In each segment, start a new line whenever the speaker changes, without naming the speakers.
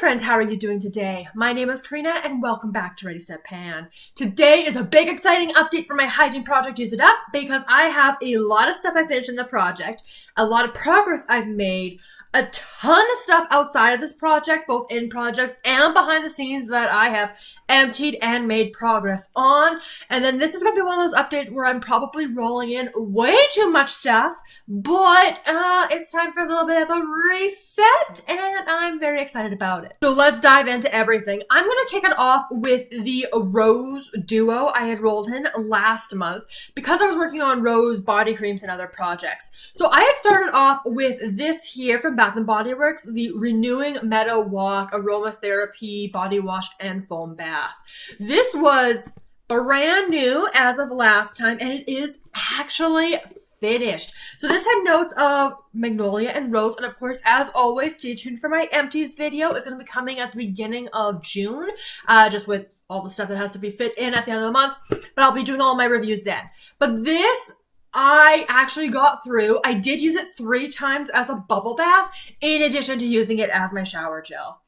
friend, how are you doing today? My name is Karina and welcome back to Ready Set Pan. Today is a big exciting update for my hygiene project Use It Up because I have a lot of stuff I finished in the project, a lot of progress I've made, a ton of stuff outside of this project, both in projects and behind the scenes that I have emptied and made progress on. And then this is going to be one of those updates where I'm probably rolling in way too much stuff, but it's time for a little bit of a reset and I'm very excited about it. So let's dive into everything. I'm going to kick it off with the Rose Duo I had rolled in last month because I was working on Rose body creams and other projects. So I had started off with this here from Bath & Body Works, the Renewing Meadow Walk Aromatherapy Body Wash and Foam Bath. This was brand new as of last time and it is actually finished. So this had notes of Magnolia and Rose, and of course, as always, stay tuned for my Empties video. It's going to be coming at the beginning of June, just with all the stuff that has to be fit in at the end of the month, but I'll be doing all my reviews then. But this I actually got through. I did use it 3 times as a bubble bath in addition to using it as my shower gel.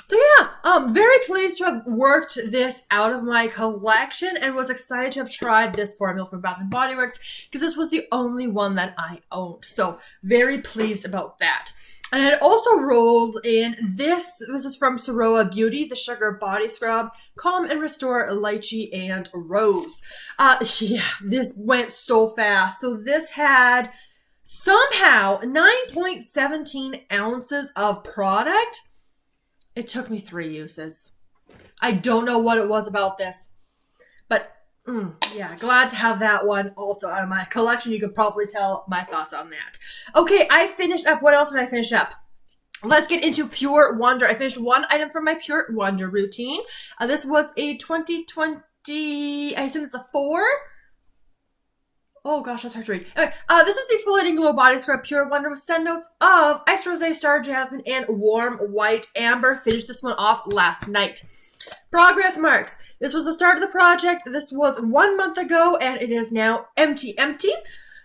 So yeah, I'm very pleased to have worked this out of my collection and was excited to have tried this formula from Bath & Body Works because this was the only one that I owned. So very pleased about that. And I had also rolled in this is from Ciroa Beauty, the Sugar Body Scrub, Calm and Restore Lychee and Rose. Yeah, this went so fast. So this had somehow 9.17 ounces of product. It took me 3 uses. I don't know what it was about this, but yeah, glad to have that one also out of my collection. You could probably tell my thoughts on that. Okay, I finished up. What else did I finish up? Let's get into Pure Wonder. I finished one item from my Pure Wonder routine. This was a 2020, I assume it's a 4? Oh gosh, that's hard to read. Anyway, this is the Exfoliating Glow Body Scrub Pure Wonder with scent notes of Ice Rosé, Star Jasmine, and Warm White Amber. Finished this one off last night. Progress marks. This was the start of the project. This was 1 month ago, and it is now empty.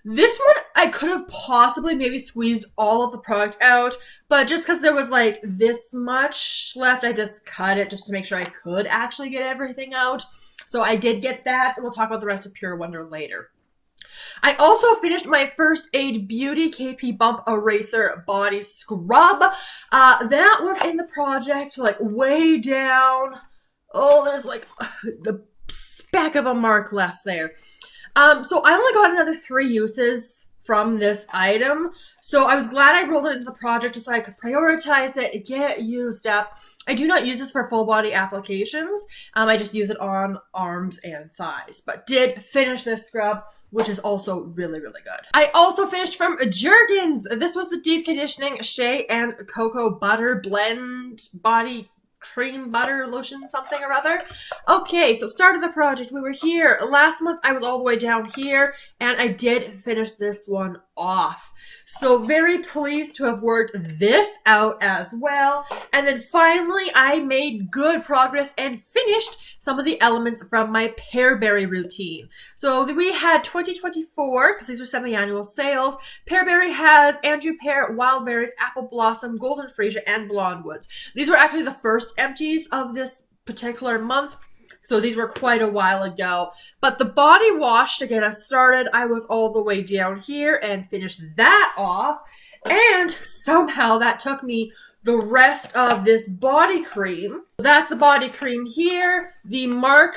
This one, I could have possibly maybe squeezed all of the product out, but just because there was like this much left, I just cut it just to make sure I could actually get everything out. So I did get that, and we'll talk about the rest of Pure Wonder later. I also finished my First Aid Beauty KP Bump Eraser Body Scrub. That was in the project, like way down. Oh, there's like the speck of a mark left there. So I only got another 3 uses from this item. So I was glad I rolled it into the project just so I could prioritize it, get it used up. I do not use this for full body applications. I just use it on arms and thighs, but did finish this scrub, which is also really, really good. I also finished from Jergens. This was the Deep Conditioning Shea and Cocoa Butter Blend Body Cream Butter Lotion something or other. Okay, so started the project. We were here. Last month I was all the way down here and I did finish this one off. So very pleased to have worked this out as well. And then finally I made good progress and finished some of the elements from my Pearberry routine. So we had 2024, because these are semi-annual sales. Pearberry has Andrew Pear, Wild Berries, Apple Blossom, Golden Freesia, and Blonde Woods. These were actually the first empties of this particular month. So these were quite a while ago. But the body wash, to get us started, I was all the way down here and finished that off. And somehow that took me the rest of this body cream. That's the body cream here. The mark,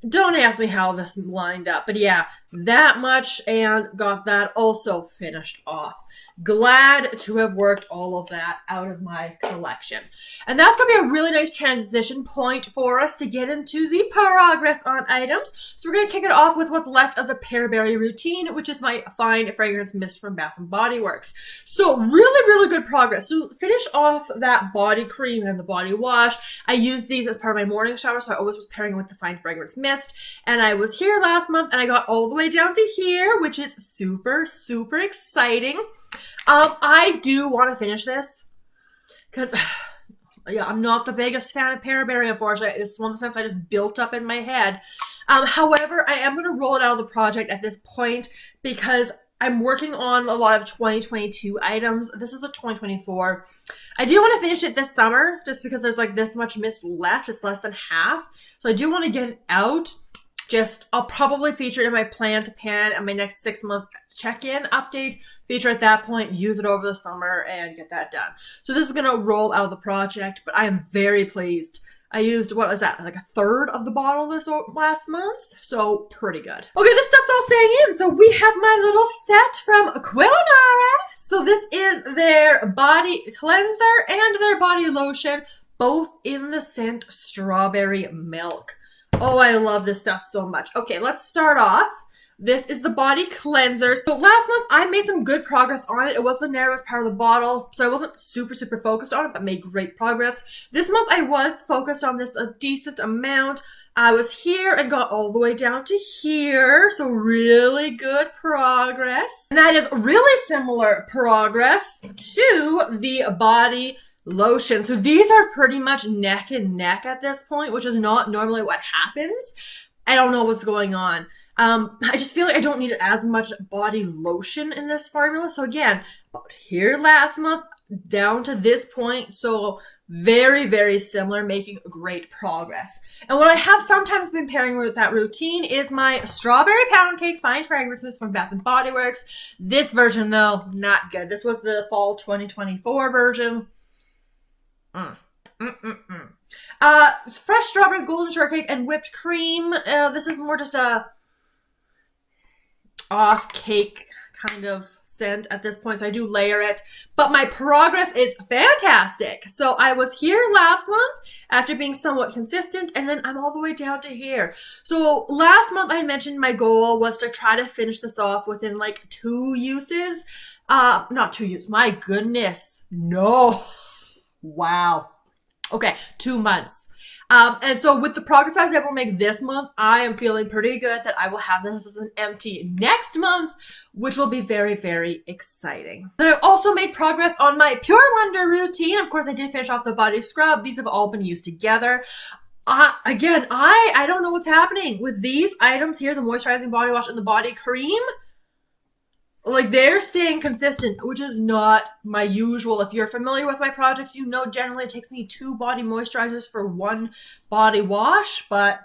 don't ask me how this lined up, but yeah, that much, and got that also finished off. Glad to have worked all of that out of my collection. And that's going to be a really nice transition point for us to get into the progress on items. So we're going to kick it off with what's left of the Pearberry routine, which is my Fine Fragrance Mist from Bath & Body Works. So really, really good progress. To finish off that body cream and the body wash, I used these as part of my morning shower, so I always was pairing it with the Fine Fragrance Mist. And I was here last month, and I got all the way down to here, which is super, super exciting. I do want to finish this because, yeah, I'm not the biggest fan of Pearberry, unfortunately. This is one of the scents I just built up in my head. However, I am going to roll it out of the project at this point because I'm working on a lot of 2022 items. This is a 2024. I do want to finish it this summer just because there's like this much mist left. It's less than half. So I do want to get it out. I'll probably feature it in my plan to pan and my next 6-month check-in update. Feature at that point, use it over the summer, and get that done. So this is going to roll out of the project, but I am very pleased. I used, what was that, like a third of the bottle this last month? So pretty good. Okay, this stuff's all staying in. So we have my little set from Kwailnara. So this is their body cleanser and their body lotion, both in the scent Strawberry Milk. Oh, I love this stuff so much. Okay, let's start off. This is the body cleanser. So last month, I made some good progress on it. It was the narrowest part of the bottle, so I wasn't super focused on it, but made great progress. This month, I was focused on this a decent amount. I was here and got all the way down to here, so really good progress. And that is really similar progress to the body lotion. So these are pretty much neck and neck at this point, which is not normally what happens. I don't know what's going on. I just feel like I don't need as much body lotion in this formula. So again, about here last month, down to this point. So very similar, making great progress. And what I have sometimes been pairing with that routine is my Strawberry Pound Cake Fine Fragrances from Bath & Body Works. This version, though, not good. This was the fall 2024 version. Fresh strawberries, golden shortcake, and whipped cream. This is more just a off cake kind of scent at this point, so I do layer it. But my progress is fantastic. So I was here last month after being somewhat consistent, and then I'm all the way down to here. So last month I mentioned my goal was to try to finish this off within like 2 uses. Not 2 uses. My goodness. No. Wow. Okay, 2 months. And so with the progress I was able to make this month, I am feeling pretty good that I will have this as an empty next month, which will be very exciting. And I've also made progress on my Pure Wonder routine. Of course, I did finish off the body scrub. These have all been used together. Again, I don't know what's happening with these items here, the moisturizing body wash and the body cream. Like, they're staying consistent, which is not my usual. If you're familiar with my projects, you know generally it takes me 2 body moisturizers for 1 body wash, but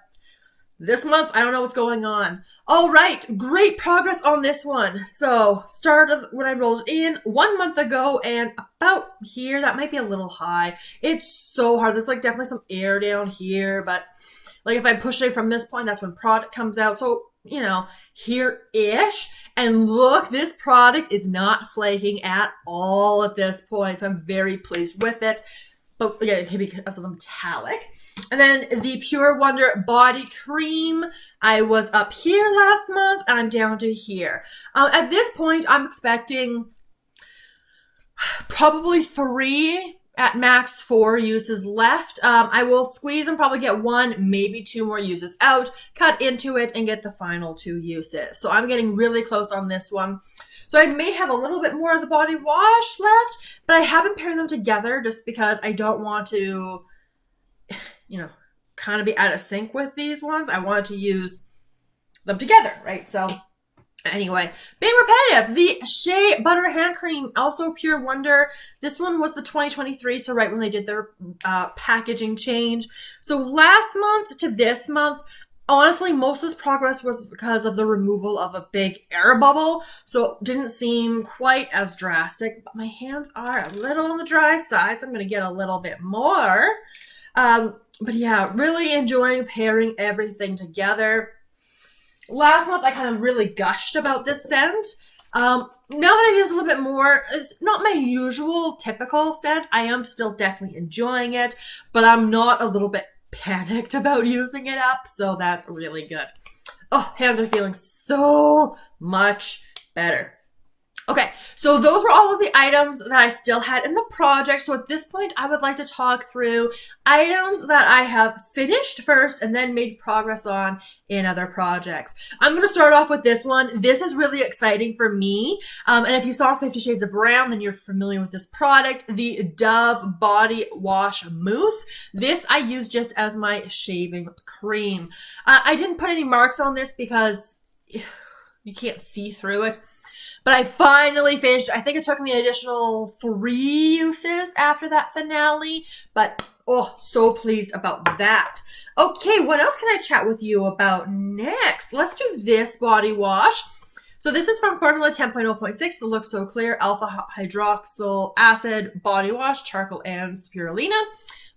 this month, I don't know what's going on. All right, great progress on this one. So, started when I rolled in 1 month ago, and about here, that might be a little high. It's so hard. There's like definitely some air down here, but like if I push it from this point, that's when product comes out. So, you know, here-ish. And look, this product is not flaking at all at this point. So I'm very pleased with it. But again, because of the metallic. And then the Pure Wonder Body Cream. I was up here last month, and I'm down to here. At this point, I'm expecting probably 3, at max 4 uses left. I will squeeze and probably get 1, maybe 2 more uses out, cut into it, and get the final 2 uses. So I'm getting really close on this one. So I may have a little bit more of the body wash left, but I haven't paired them together just because I don't want to, you know, kind of be out of sync with these ones. I wanted to use them together, right? So anyway, being repetitive, the Shea Butter Hand Cream, also Pure Wonder. This one was the 2023, so right when they did their packaging change. So last month to this month, honestly, most of this progress was because of the removal of a big air bubble, so it didn't seem quite as drastic, but my hands are a little on the dry side, so I'm going to get a little bit more. But yeah, really enjoying pairing everything together. Last month, I kind of really gushed about this scent. Now that I've used a little bit more, it's not my usual typical scent. I am still definitely enjoying it, but I'm not a little bit panicked about using it up, so that's really good. Oh, hands are feeling so much better. Okay, so those were all of the items that I still had in the project. So at this point, I would like to talk through items that I have finished first and then made progress on in other projects. I'm going to start off with this one. This is really exciting for me. And if you saw 50 Shades of Brown, then you're familiar with this product, the Dove Body Wash Mousse. This I use just as my shaving cream. I didn't put any marks on this because you can't see through it. But I finally finished. I think it took me an additional 3 uses after that finale. But, oh, so pleased about that. Okay, what else can I chat with you about next? Let's do this body wash. So this is from Formula 10.0.6. It looks so clear. Alpha hydroxyl acid body wash, charcoal and spirulina.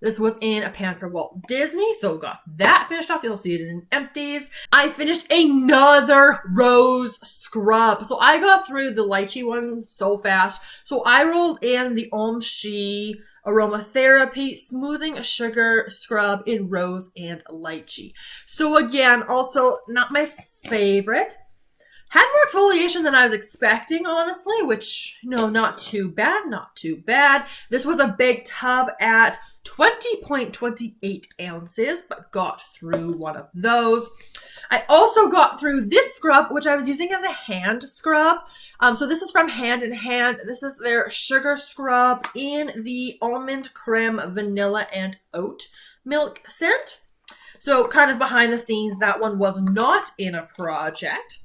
This was in a pan for Walt Disney, so got that finished off. You'll see it in Empties. I finished another rose scrub. So I got through the lychee one so fast. So I rolled in the Shea Aromatherapy Smoothing Sugar Scrub in rose and lychee. So again, also not my favorite. Had more exfoliation than I was expecting, honestly, which, no, not too bad, not too bad. This was a big tub at 20.28 ounces, but got through one of those. I also got through this scrub, which I was using as a hand scrub. So this is from Hand in Hand. This is their sugar scrub in the almond creme, vanilla, and oat milk scent. So kind of behind the scenes, that one was not in a project.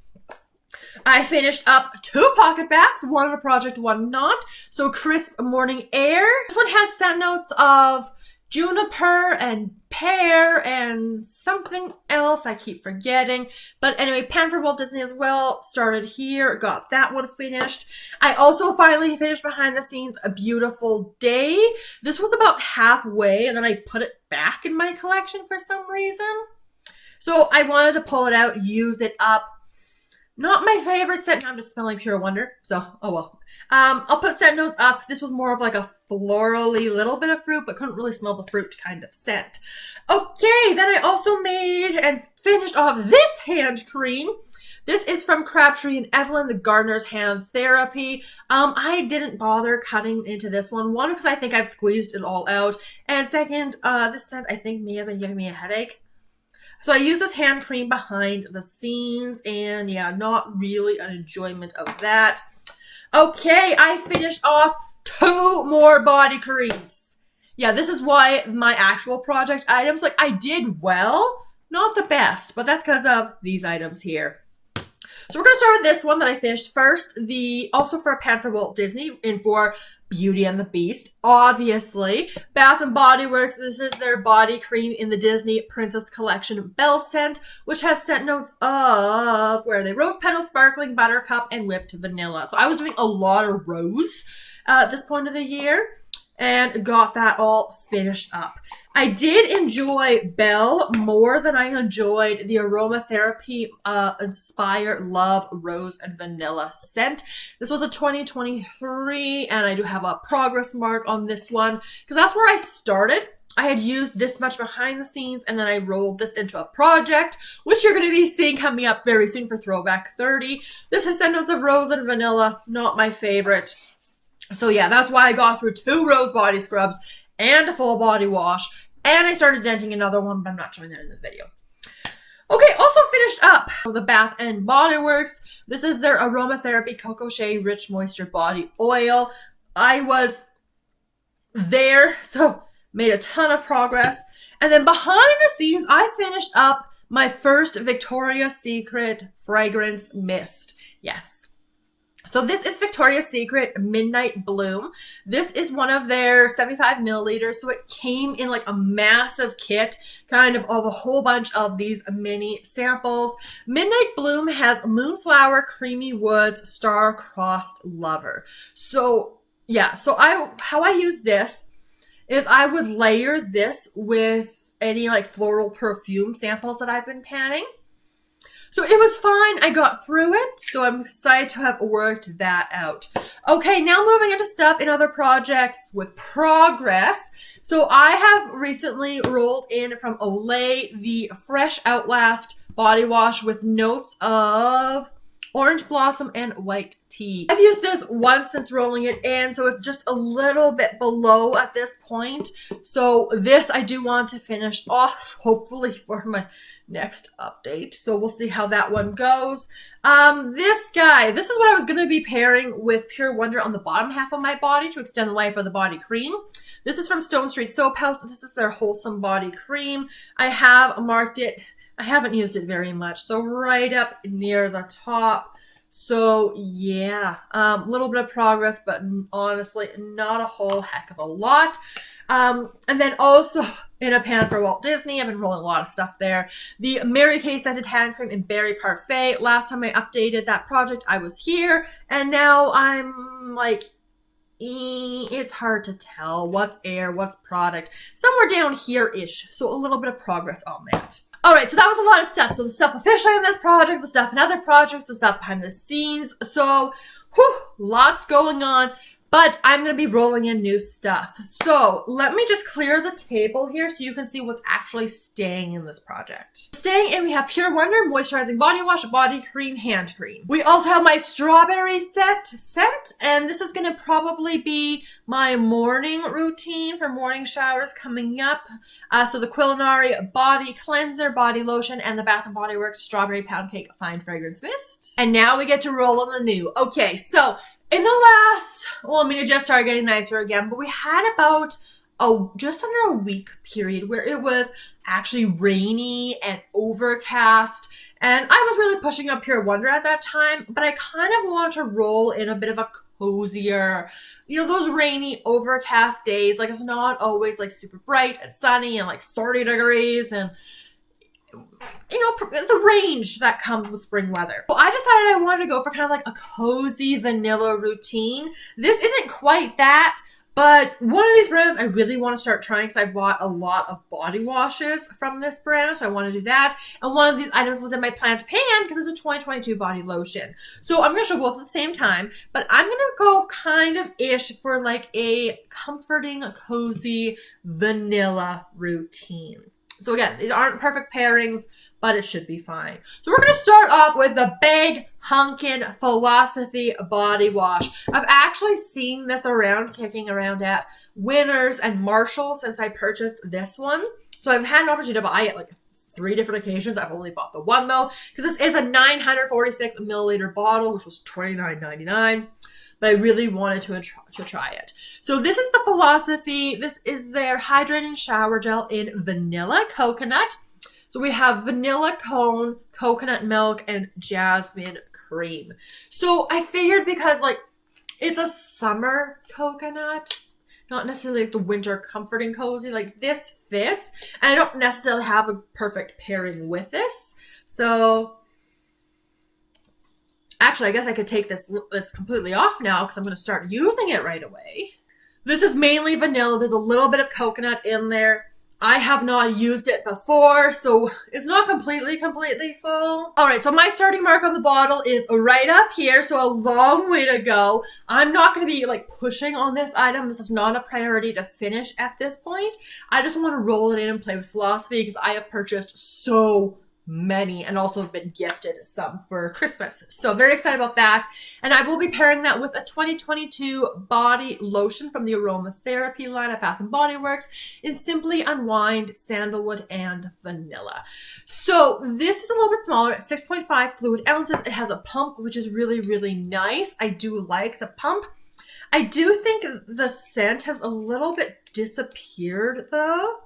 I finished up 2 pocket baths, one in a project, one not. So Crisp Morning Air. This one has scent notes of juniper and pear and something else I keep forgetting. But anyway, pan for Walt Disney as well. Started here, got that one finished. I also finally finished behind the scenes A Beautiful Day. This was about halfway and then I put it back in my collection for some reason. So I wanted to pull it out, use it up. Not my favorite scent. I'm just smelling Pure Wonder. So, oh well. I'll put scent notes up. This was more of like a florally little bit of fruit, but couldn't really smell the fruit kind of scent. Okay, then I also made and finished off this hand cream. This is from Crabtree and Evelyn, the Gardener's Hand Therapy. I didn't bother cutting into this one. One, because I think I've squeezed it all out. And second, this scent I think may have been giving me a headache. So I use this hand cream behind the scenes, and yeah, not really an enjoyment of that. Okay, I finished off 2 more body creams. Yeah, this is why my actual project items, like I did well, not the best, but that's because of these items here. So we're going to start with this one that I finished first, also for a pan for Walt Disney and for Beauty and the Beast, obviously. Bath and Body Works, this is their body cream in the Disney Princess Collection Belle scent, which has scent notes of, where are they? Rose Petal, Sparkling, Buttercup, and Whipped Vanilla. So I was doing a lot of rose at this point of the year and got that all finished up. I did enjoy Belle more than I enjoyed the Aromatherapy Inspire Love Rose and Vanilla scent. This was a 2023, and I do have a progress mark on this one because that's where I started. I had used this much behind the scenes, and then I rolled this into a project, which you're going to be seeing coming up very soon for Throwback 30. This has scent notes of rose and vanilla, not my favorite. So yeah, that's why I got through 2 rose body scrubs and a full body wash. And I started denting another one, but I'm not showing that in the video. Okay, also finished up the Bath and Body Works. This is their Aromatherapy Cocoa Shea Rich Moisture Body Oil. I was there, so made a ton of progress. And then behind the scenes, I finished up my first Victoria's Secret fragrance mist. Yes. So this is Victoria's Secret Midnight Bloom. This is one of their 75 milliliters. So it came in like a massive kit, kind of a whole bunch of these mini samples. Midnight Bloom has Moonflower, Creamy Woods, Star-Crossed Lover. So yeah, so how I use this is I would layer this with any like floral perfume samples that I've been panning. So it was fine. I got through it. So I'm excited to have worked that out. Okay, now moving into stuff in other projects with progress. So I have recently rolled in from Olay the Fresh Outlast body wash with notes of orange blossom and white tea. I've used this once since rolling it in, so it's just a little bit below at this point. So this I do want to finish off, hopefully for my next update. So we'll see how that one goes. This is what I was going to be pairing with Pure Wonder on the bottom half of my body to extend the life of the body cream. This is from Stone Street Soap House. This is their Wholesome Body Cream. I have marked it. I haven't used it very much. So right up near the top. So yeah, a little bit of progress, but honestly, not a whole heck of a lot. And then also in a pan for Walt Disney, I've been rolling a lot of stuff there. The Mary Kay scented hand cream in Berry Parfait. Last time I updated that project, I was here, and now I'm like, it's hard to tell what's air, what's product. Somewhere down here-ish, so a little bit of progress on that. Alright, so that was a lot of stuff. So the stuff officially on this project, the stuff in other projects, the stuff behind the scenes. So, lots going on. But I'm going to be rolling in new stuff. So let me just clear the table here so you can see what's actually staying in this project. Staying in, we have Pure Wonder Moisturizing Body Wash, Body Cream, Hand Cream. We also have my Strawberry scent, and this is going to probably be my morning routine for morning showers coming up. So the Kwailnara Body Cleanser, Body Lotion, and the Bath & Body Works Strawberry Pound Cake Fine Fragrance Mist. And now we get to roll on the new. Okay, so in the last, it just started getting nicer again, but we had about just under a week period where it was actually rainy and overcast, and I was really pushing up Pure Wonder at that time, but I kind of wanted to roll in a bit of a cozier, those rainy overcast days. Like, it's not always like super bright and sunny and like 30 degrees and the range that comes with spring weather. So I decided I wanted to go for kind of like a cozy vanilla routine. This isn't quite that, but one of these brands I really want to start trying because I bought a lot of body washes from this brand, so I want to do that. And one of these items was in my planned pan because it's a 2022 body lotion. So I'm going to show both at the same time, but I'm going to go kind of ish for like a comforting, cozy vanilla routine. So again, these aren't perfect pairings, but it should be fine. So we're going to start off with the Big Hunkin' Philosophy Body Wash. I've actually seen this kicking around at Winners and Marshalls since I purchased this one. So I've had an opportunity to buy it like 3 different occasions. I've only bought the one though, because this is a 946 milliliter bottle, which was $29.99. But I really wanted to try it. So this is the Philosophy. This is their hydrating shower gel in vanilla coconut. So we have vanilla cone, coconut milk, and jasmine cream. So I figured because like it's a summer coconut, not necessarily like the winter comforting cozy, like this fits. And I don't necessarily have a perfect pairing with this. So actually, I guess I could take this completely off now because I'm going to start using it right away. This is mainly vanilla. There's a little bit of coconut in there. I have not used it before, so it's not completely full. All right, so my starting mark on the bottle is right up here, so a long way to go. I'm not going to be like pushing on this item. This is not a priority to finish at this point. I just want to roll it in and play with Philosophy because I have purchased so many and also have been gifted some for Christmas. So very excited about that. And I will be pairing that with a 2022 body lotion from the Aromatherapy line at Bath & Body Works in Simply Unwind, Sandalwood, and Vanilla. So this is a little bit smaller at 6.5 fluid ounces. It has a pump, which is really, really nice. I do like the pump. I do think the scent has a little bit disappeared though.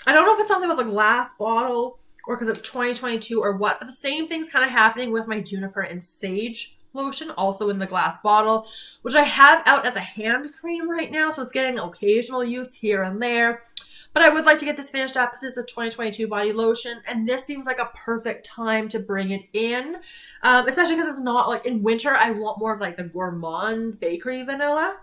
I don't know if it's something with a glass bottle or because it's 2022 or what, but the same thing's kind of happening with my Juniper and Sage lotion, also in the glass bottle, which I have out as a hand cream right now, so it's getting occasional use here and there. But I would like to get this finished up because it's a 2022 body lotion, and this seems like a perfect time to bring it in, especially because it's not like in winter. I want more of like the gourmand bakery vanilla.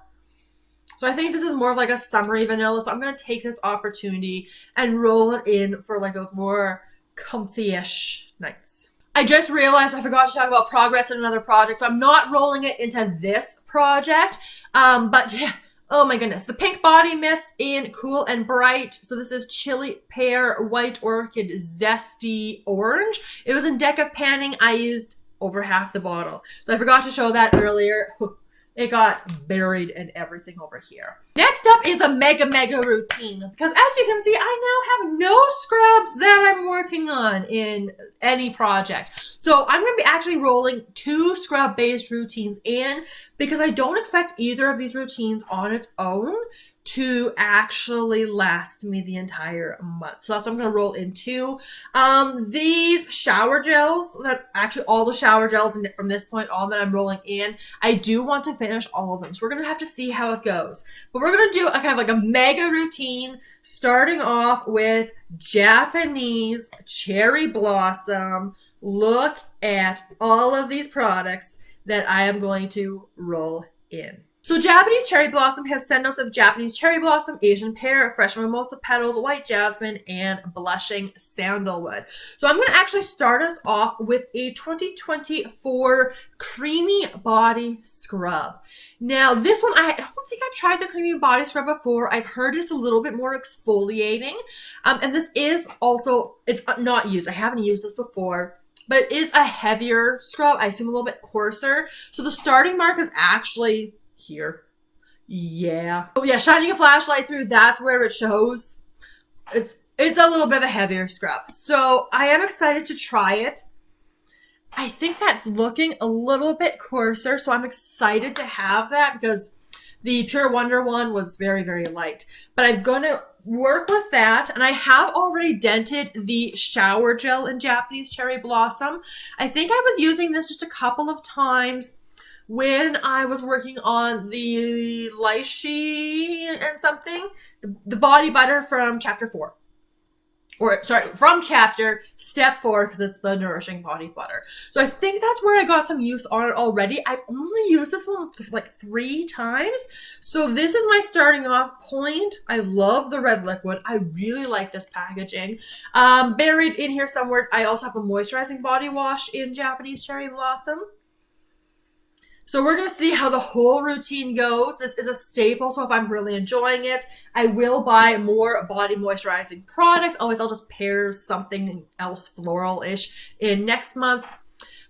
So I think this is more of like a summery vanilla, so I'm going to take this opportunity and roll it in for like those more comfy-ish nights. I just realized I forgot to talk about progress in another project, so I'm not rolling it into this project, but yeah, oh my goodness. The Pink Body Mist in Cool and Bright. So this is Chili Pear, White Orchid, Zesty Orange. It was in Deck of Panning. I used over half the bottle. So I forgot to show that earlier. It got buried in everything over here. Next up is a mega routine. Because as you can see, I now have no scrubs that I'm working on in any project. So I'm going to be actually rolling 2 scrub-based routines in because I don't expect either of these routines on its own to actually last me the entire month. So that's what I'm going to roll into. These shower gels, that actually all the shower gels from this point on that I'm rolling in, I do want to finish all of them. So we're going to have to see how it goes. But we're going to do a kind of like a mega routine, starting off with Japanese cherry blossom. Look at all of these products that I am going to roll in. So Japanese cherry blossom has scent notes of Japanese cherry blossom, Asian pear, fresh mimosa petals, white jasmine, and blushing sandalwood. So I'm going to actually start us off with a 2024 creamy body scrub. Now this one, I don't think I've tried the creamy body scrub before. I've heard it's a little bit more exfoliating. And this is also, it's not used. I haven't used this before. But it is a heavier scrub. I assume a little bit coarser. So the starting mark is actually here. Yeah. Oh yeah, shining a flashlight through, that's where it shows. It's a little bit of a heavier scrub. So I am excited to try it. I think that's looking a little bit coarser. So I'm excited to have that because the Pure Wonder one was very, very light. But I'm going to work with that. And I have already dented the shower gel in Japanese cherry blossom. I think I was using this just a couple of times when I was working on the Lychee and something, the body butter from chapter 4. Or, sorry, from step 4, because it's the nourishing body butter. So I think that's where I got some use on it already. I've only used this one like 3 times. So this is my starting off point. I love the red liquid. I really like this packaging. Buried in here somewhere, I also have a moisturizing body wash in Japanese cherry blossom. So we're going to see how the whole routine goes. This is a staple, so if I'm really enjoying it, I will buy more body moisturizing products. Always, I'll just pair something else floral-ish in next month.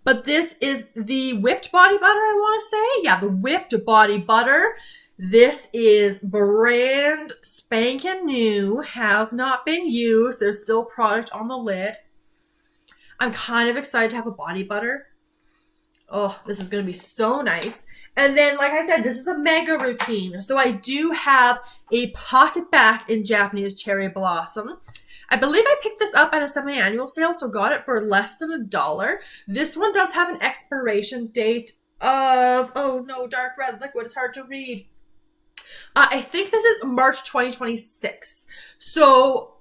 But this is the whipped body butter, I want to say. Yeah, the whipped body butter. This is brand spanking new, has not been used. There's still product on the lid. I'm kind of excited to have a body butter. Oh, this is going to be so nice. And then, like I said, this is a mega routine. So I do have a pocket back in Japanese cherry blossom. I believe I picked this up at a semi-annual sale, so got it for less than $1. This one does have an expiration date of, oh no, dark red liquid. It's hard to read. I think this is March 2026. So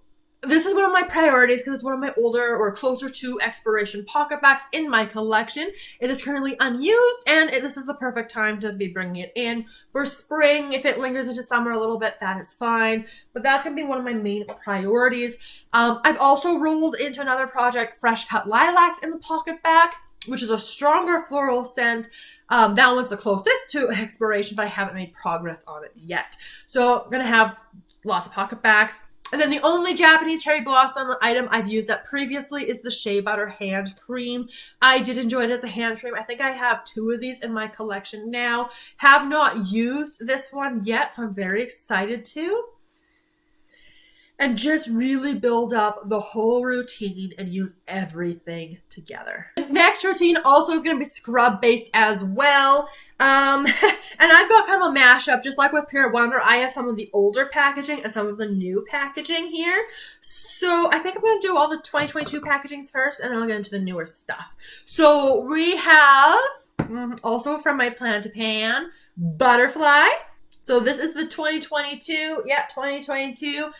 this is one of my priorities because it's one of my older or closer to expiration pocket backs in my collection. It is currently unused, and this is the perfect time to be bringing it in for spring. If it lingers into summer a little bit, that is fine. But that's going to be one of my main priorities. I've also rolled into another project, Fresh Cut Lilacs in the pocket back, which is a stronger floral scent. That one's the closest to expiration, but I haven't made progress on it yet. So I'm going to have lots of pocket backs. And then the only Japanese cherry blossom item I've used up previously is the Shea Butter hand cream. I did enjoy it as a hand cream. I think I have 2 of these in my collection now. Have not used this one yet, so I'm very excited to. And just really build up the whole routine and use everything together. The next routine also is going to be scrub based as well. And I've got kind of a mashup, just like with Pure Wonder. I have some of the older packaging and some of the new packaging here. So I think I'm going to do all the 2022 packagings first, and then I'll get into the newer stuff. So we have, also from my Plan to Pan, Butterfly. So this is the 2022. Yeah, 2022.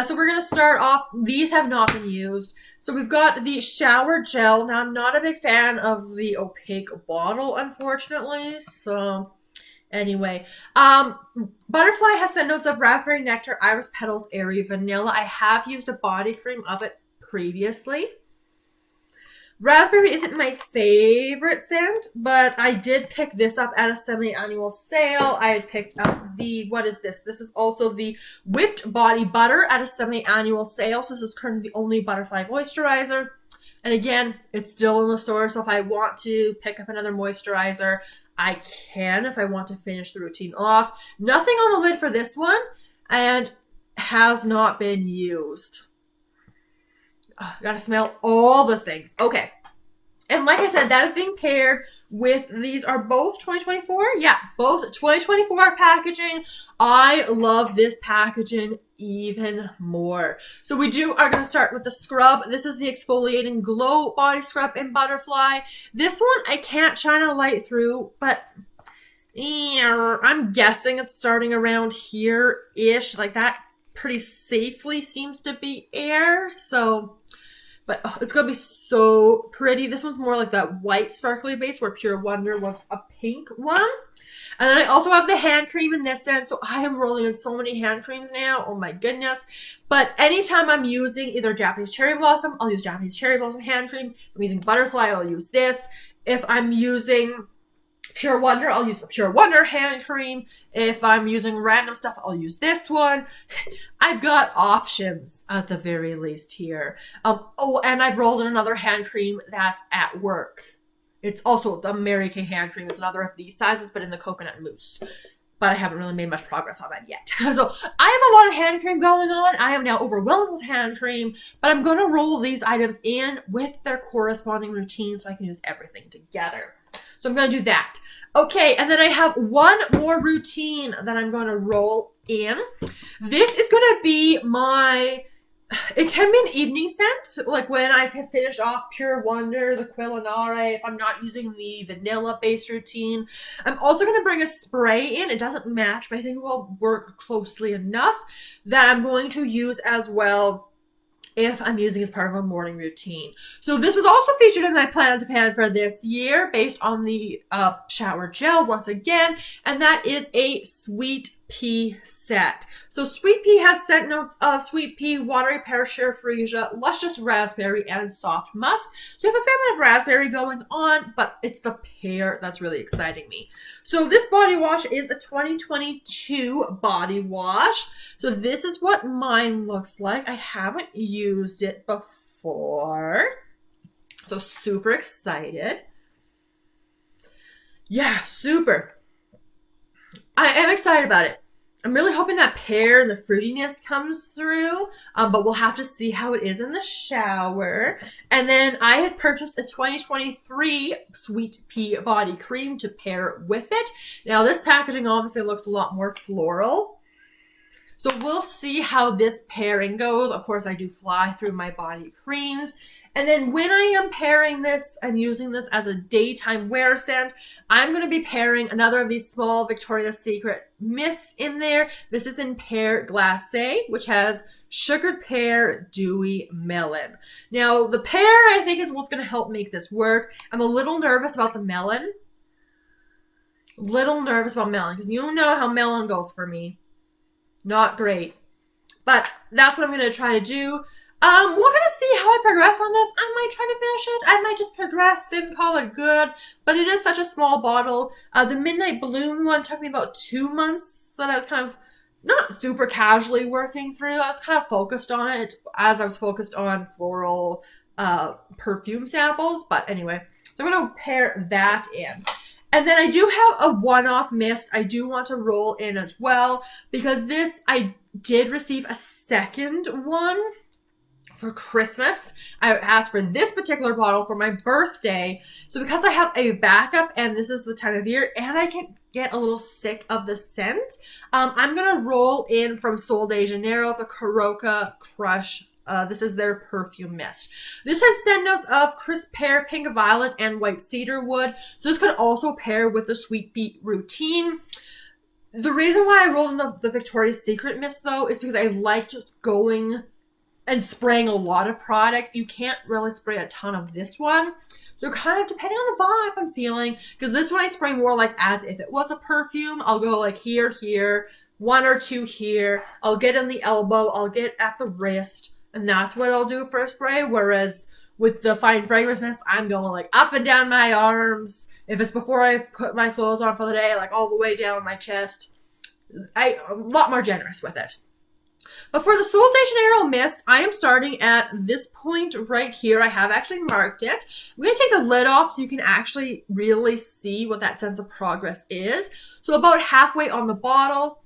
So we're going to start off. These have not been used. So we've got the shower gel. Now, I'm not a big fan of the opaque bottle, unfortunately. So anyway, Butterfly has scent notes of raspberry nectar, iris petals, airy vanilla. I have used a body cream of it previously. Raspberry isn't my favorite scent, but I did pick this up at a semi-annual sale. I had picked up the, what is this? This is also the whipped body butter at a semi-annual sale. So this is currently the only Butterfly moisturizer. And again, it's still in the store. So if I want to pick up another moisturizer, I can if I want to finish the routine off. Nothing on the lid for this one, and has not been used. Gotta smell all the things. Okay. And like I said, that is being paired with, these are both 2024. Yeah, both 2024 packaging. I love this packaging even more. So we are going to start with the scrub. This is the Exfoliating Glow Body Scrub in Butterfly. This one I can't shine a light through, but I'm guessing it's starting around here-ish. Like that pretty safely seems to be air. So... but it's going to be so pretty. This one's more like that white sparkly base where Pure Wonder was a pink one. And then I also have the hand cream in this end. So I am rolling in so many hand creams now. Oh my goodness. But anytime I'm using either Japanese Cherry Blossom, I'll use Japanese Cherry Blossom hand cream. If I'm using Butterfly, I'll use this. If I'm using Pure Wonder, I'll use the Pure Wonder hand cream. If I'm using random stuff, I'll use this one. I've got options at the very least here. Oh, and I've rolled in another hand cream that's at work. It's also the Mary Kay hand cream. It's another of these sizes, but in the coconut mousse. But I haven't really made much progress on that yet. So I have a lot of hand cream going on. I am now overwhelmed with hand cream, but I'm going to roll these items in with their corresponding routine so I can use everything together. So I'm going to do that. Okay, and then I have one more routine that I'm going to roll in. This is going to be it can be an evening scent, like when I've finished off Pure Wonder, the Kwailnara, if I'm not using the vanilla-based routine. I'm also going to bring a spray in. It doesn't match, but I think it will work closely enough that I'm going to use as well if I'm using as part of a morning routine. So this was also featured in my plan to pan for this year based on the shower gel once again, and that is a sweet pea set. So sweet pea has scent notes of sweet pea, watery pear, shea freesia, luscious raspberry, and soft musk. So we have a fair bit of raspberry going on, but it's the pear that's really exciting me. So this body wash is a 2022 body wash. So this is what mine looks like. I haven't used it before, so super excited. Yeah, super. I am excited about it. I'm really hoping that pear and the fruitiness comes through, but we'll have to see how it is in the shower. And then I had purchased a 2023 Sweet Pea Body Cream to pair with it. Now this packaging obviously looks a lot more floral. So we'll see how this pairing goes. Of course, I do fly through my body creams. And then when I am pairing this and using this as a daytime wear scent, I'm going to be pairing another of these small Victoria's Secret mists in there. This is in Pear Glacé, which has sugared pear, dewy melon. Now, the pear, I think, is what's going to help make this work. I'm a little nervous about the melon. Because you know how melon goes for me. Not great. But that's what I'm going to try to do. We're going to see how I progress on this. I might try to finish it. I might just progress and call it good. But it is such a small bottle. The Midnight Bloom one took me about 2 months that I was kind of not super casually working through. I was kind of focused on it as I was focused on floral perfume samples. But anyway, so I'm going to pair that in. And then I do have a one-off mist I do want to roll in as well, because this, I did receive a second one for Christmas. I asked for this particular bottle for my birthday. So because I have a backup and this is the time of year and I can get a little sick of the scent, I'm going to roll in from Sol de Janeiro, the Caroca Crush. This is their perfume mist. This has scent notes of crisp pear, pink violet, and white cedar wood. So this could also pair with the Sweet Pea Routine. The reason why I rolled in the Victoria's Secret mist, though, is because I like just going and spraying a lot of product. You can't really spray a ton of this one. So kind of depending on the vibe I'm feeling, because this one I spray more like as if it was a perfume. I'll go like here, one or two here. I'll get in the elbow. I'll get at the wrist. And that's what I'll do for a spray. Whereas with the Fine Fragrance Mist, I'm going like up and down my arms. If it's before I've put my clothes on for the day, like all the way down my chest. I'm a lot more generous with it. But for the Sol de Janeiro mist, I am starting at this point right here. I have actually marked it. I'm going to take the lid off so you can actually really see what that sense of progress is. So about halfway on the bottle.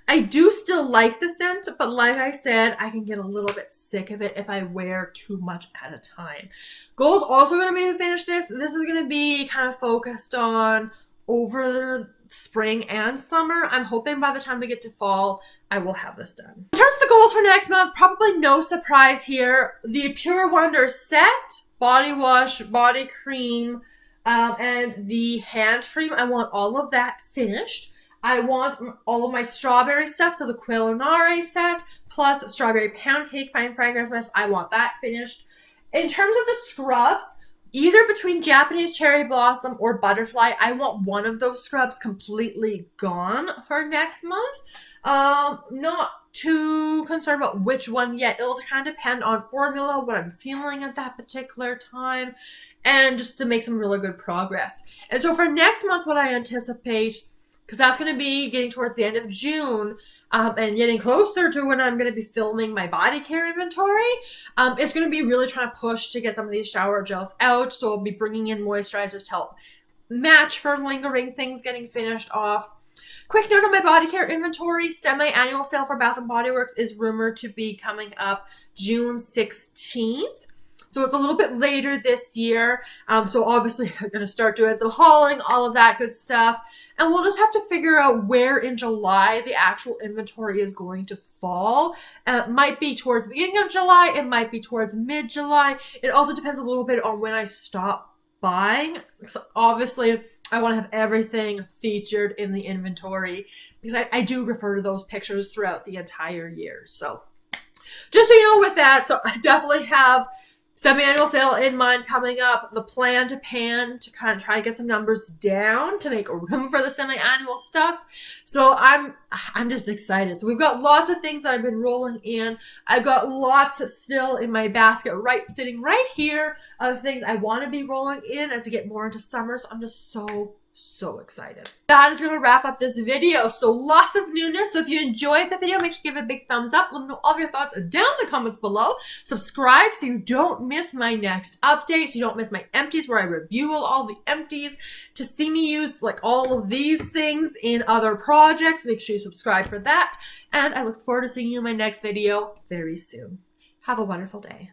I do still like the scent, but like I said, I can get a little bit sick of it if I wear too much at a time. Goal's also going to be to finish this. This is going to be kind of focused on over the spring and summer. I'm hoping by the time we get to fall, I will have this done. In terms of the goals for next month, probably no surprise here. The Pure Wonder set, body wash, body cream, and the hand cream. I want all of that finished. I want all of my strawberry stuff, so the Kwailnara set, plus strawberry pound cake fine fragrance mist. I want that finished. In terms of the scrubs, either between Japanese cherry blossom or butterfly, I want one of those scrubs completely gone for next month. Not too concerned about which one yet. It'll kind of depend on formula, what I'm feeling at that particular time, and just to make some really good progress. And so for next month, what I anticipate, because that's going to be getting towards the end of June and getting closer to when I'm going to be filming my body care inventory. It's going to be really trying to push to get some of these shower gels out. So I'll be bringing in moisturizers to help match for lingering things getting finished off. Quick note on my body care inventory, semi-annual sale for Bath & Body Works is rumored to be coming up June 16th. So it's a little bit later this year. So obviously I'm going to start doing some hauling, all of that good stuff. And we'll just have to figure out where in July the actual inventory is going to fall. It might be towards the beginning of July. It might be towards mid-July. It also depends a little bit on when I stop buying. So obviously, I want to have everything featured in the inventory because I do refer to those pictures throughout the entire year. So just so you know with that, so I definitely have semi-annual sale in mind coming up. The plan to pan to kind of try to get some numbers down to make room for the semi-annual stuff. So I'm just excited. So we've got lots of things that I've been rolling in. I've got lots still in my basket sitting right here of things I want to be rolling in as we get more into summer. So I'm just so excited. That is going to wrap up this video. So lots of newness. So if you enjoyed the video, make sure you give it a big thumbs up. Let me know all of your thoughts down in the comments below. Subscribe so you don't miss my next updates. You don't miss my empties where I review all the empties. To see me use like all of these things in other projects, make sure you subscribe for that. And I look forward to seeing you in my next video very soon. Have a wonderful day.